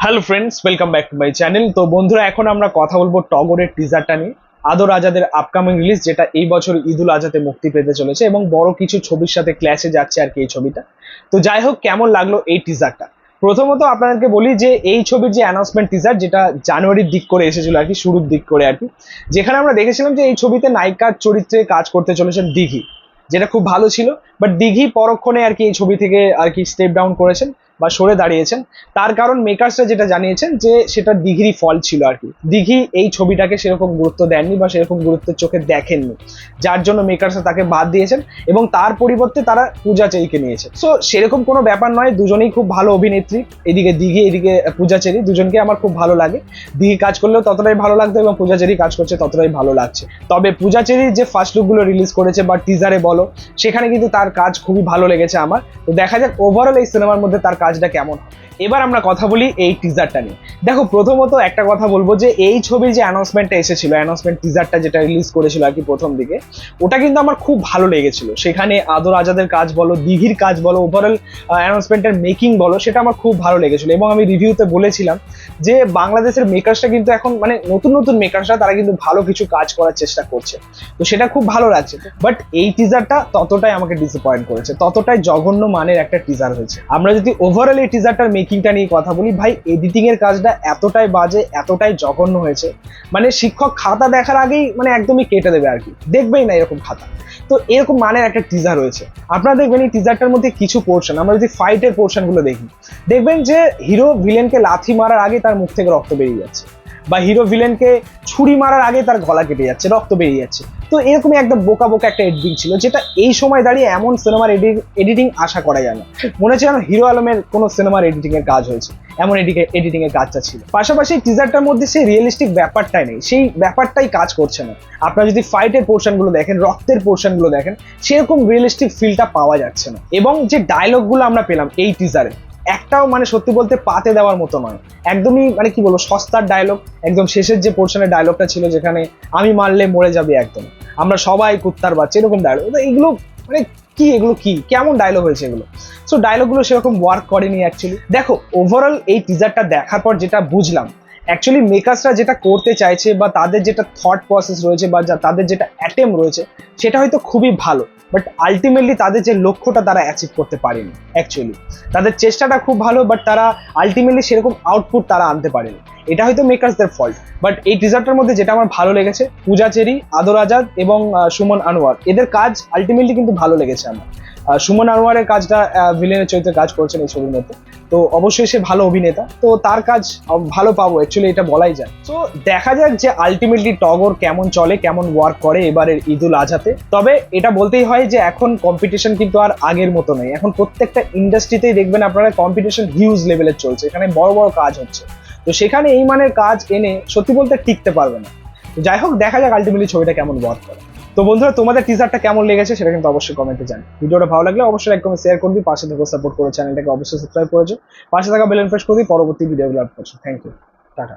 Hello friends, welcome back to my channel. তো বন্ধুরা, এখন আমরা কথা বলবো টগরের টিজারটা নিয়ে। আদর আজাদের আপকামিং রিলিজ, যেটা এই বছর ঈদুল আজহাতে মুক্তি পেতে চলেছে এবং বড় কিছু ছবির সাথে ক্ল্যাশে যাচ্ছে আর কি এই ছবিটা। তো যাই হোক, কেমন লাগলো এই টিজারটা? প্রথমত আপনাদেরকে বলি যে এই ছবির যে অ্যানাউন্সমেন্ট টিজার, যেটা জানুয়ারির দিক করে এসেছিল আর কি, শুরুর দিক করে আর কি, যেখানে আমরা দেখেছিলাম যে এই ছবিতে নায়িকার চরিত্রে কাজ করতে চলেছেন দিঘি, যেটা খুব ভালো ছিল। বাট দিঘি পরক্ষণে আর কি এই ছবি থেকে আর কি স্টেপ ডাউন করেছেন বা সরে দাঁড়িয়েছেন। তার কারণ মেকার্সরা যেটা জানিয়েছেন যে সেটা দিঘিরই ফল ছিল আর কি। দিঘি এই ছবিটাকে সেরকম গুরুত্ব দেননি বা সেরকম গুরুত্বের চোখে দেখেননি, যার জন্য মেকার্সরা তাকে বাদ দিয়েছেন এবং তার পরিবর্তে তারা পূজা চেরিকে নিয়েছে। সো সেরকম কোনো ব্যাপার নয়, দুজনেই খুব ভালো অভিনেত্রী। এদিকে দিঘি, এদিকে পূজা চেরি, দুজনকে আমার খুব ভালো লাগে। দিঘি কাজ করলেও ততটাই ভালো লাগতো এবং পূজা চেরি কাজ করছে ততটাই ভালো লাগছে। তবে পূজা চেরির যে ফার্স্ট লুকগুলো রিলিজ করেছে বা টিজারে বলো, সেখানে কিন্তু তার কাজ খুবই ভালো লেগেছে আমার। তো দেখা যাক ওভারঅল এই সিনেমার মধ্যে তার কাজটা কেমন। এবার আমরা কথা বলি এই টিজারটা নিয়ে। দেখো, প্রথমত একটা কথা বলবো যে এই ছবির যে অ্যানাউন্সমেন্টটা এসেছিল, অ্যানাউন্সমেন্ট টিজারটা যেটা রিলিজ করেছিল আর কি প্রথম দিকে, ওটা কিন্তু আমার খুব ভালো লেগেছিল। সেখানে আদর আজাদের কাজ বলো, দিঘির কাজ বলো, ওভারঅল অ্যানাউন্সমেন্টের মেকিং বলো, সেটা আমার খুব ভালো লেগেছিল। এবং আমি রিভিউতে বলেছিলাম যে বাংলাদেশের মেকার্সরা কিন্তু এখন মানে নতুন নতুন মেকার্সরা তারা কিন্তু ভালো কিছু কাজ করার চেষ্টা করছে। তো সেটা খুব ভালো লাগছে। বাট এই টিজারটা ততটাই আমাকে ডিসঅ্যাপয়েন্ট করেছে, ততটাই জঘন্য মানের একটা টিজার হয়েছে। আমরা যদি ওভারঅল এই টিজারটার মেকিংটা নিয়ে কথা বলি, ভাই এডিটিং এর কাজটা এতটাই বাজে, এতটাই জঘন্য হয়েছে, মানে শিক্ষক খাতা দেখার আগেই মানে একদমই কেটে দেবে আর কি, দেখবেই না এরকম খাতা। তো এরকম মানের একটা টিজার রয়েছে। আপনারা দেখবেন এই টিজারটার মধ্যে কিছু পোর্শন, আমরা যদি ফাইটের পোর্শন গুলো দেখি, দেখবেন যে হিরো ভিলেনকে লাথি মারার আগে তার মুখ থেকে রক্ত বেরিয়ে যাচ্ছে, বা হিরো ভিলেনকে ছুরি মারার আগে তার গলা কেটে যাচ্ছে, রক্ত বেরিয়ে যাচ্ছে। তো এরকমই একদম বোকা বোকা একটা এডিটিং ছিল, যেটা এই সময় দাঁড়িয়ে এমন সিনেমার এডিটিং আশা করা যায় না। মনে হচ্ছে যেন হিরো আলমের কোনো সিনেমার এডিটিং এর কাজ হয়েছে, এমন এডিটিং এর কাজটা ছিল। পাশাপাশি টিজারটার মধ্যে সেই রিয়েলিস্টিক ব্যাপারটাই নেই, সেই ব্যাপারটাই কাজ করছে না। আপনারা যদি ফাইটের পোর্শন গুলো দেখেন, রক্তের পোর্শন গুলো দেখেন, সেরকম রিয়েলিস্টিক ফিলটা পাওয়া যাচ্ছে না। এবং যে ডায়লগ গুলো আমরা পেলাম এই টিজারে, একটাও মানে সত্যি বলতে পাতে দেওয়ার মতো নয়। একদমই মানে কি বলবো, সস্তার ডায়লগ। একদম শেষের যে পোর্শনের ডায়লগটা ছিল, যেখানে আমি মারলে মরে যাবে একদম, আমরা সবাই কুত্তার বাচ্চা, এরকম ডায়লগ। এগুলো মানে কি, এগুলো কি কেমন ডায়লগ হয়েছে এগুলো? সো ডায়লগগুলো সেরকম ওয়ার্ক করেনি অ্যাকচুয়ালি। দেখো, ওভারঅল এই টিজারটা দেখার পর যেটা বুঝলাম, অ্যাকচুয়ালি মেকার্সরা যেটা করতে চাইছে বা তাদের যেটা থট প্রসেস রয়েছে বা তাদের যেটা অ্যাটেম্প রয়েছে, সেটা হয়তো খুবই ভালো। বাট আলটিমেটলি তাদের যে লক্ষ্যটা তারা অ্যাচিভ করতে পারেনি। অ্যাকচুয়ালি তাদের চেষ্টাটা খুব ভালো, বাট তারা আলটিমেটলি সেরকম আউটপুট তারা আনতে পারেনি। এটা হয়তো মেকার্সদের ফল্ট। বাট এই টিজারটার মধ্যে যেটা আমার ভালো লেগেছে, পূজা চেরি, আদর আজাদ এবং সুমন আনোয়ার, এদের কাজ আলটিমেটলি কিন্তু ভালো লেগেছে আমার। সুমন আনোয়ারের কাজটা ভিলেনের চরিত্রে কাজ করছেন এই ছবির মধ্যে, তো অবশ্যই সে ভালো অভিনেতা, তো তার কাজ ভালো পাবো অ্যাকচুয়ালি, এটা বলাই যায়। তো দেখা যাক যে আলটিমেটলি টগর কেমন চলে, কেমন ওয়ার্ক করে এবারের ঈদুল আজহাতে। তবে এটা বলতেই হয় যে এখন কম্পিটিশন কিন্তু আর আগের মতো নেই। এখন প্রত্যেকটা ইন্ডাস্ট্রিতেই দেখবেন আপনারা কম্পিটিশন হিউজ লেভেলের চলছে, এখানে বড় বড় কাজ হচ্ছে। তো সেখানে এই মানের কাজ এনে সত্যি বলতে টিকতে পারবে না। তো যাই হোক, দেখা যাক আলটিমেটলি ছবিটা কেমন ওয়ার্ক করে। তো বন্ধুরা, তোমাদের টিজারটা কেমন লেগেছে সেটা কিন্তু অবশ্যই কমেন্টে জানাও। ভিডিওটা ভালো লাগলে অবশ্যই লাইক কমেন্ট শেয়ার করবি, পাশে থেকে সাপোর্ট করে চ্যানেলটাকে অবশ্যই সাবস্ক্রাইব করেছো, পাশে থাকা বেল আইকন প্রেস করবি পরবর্তী ভিডিওগুলো আপলোড করছো। Thank you, tata.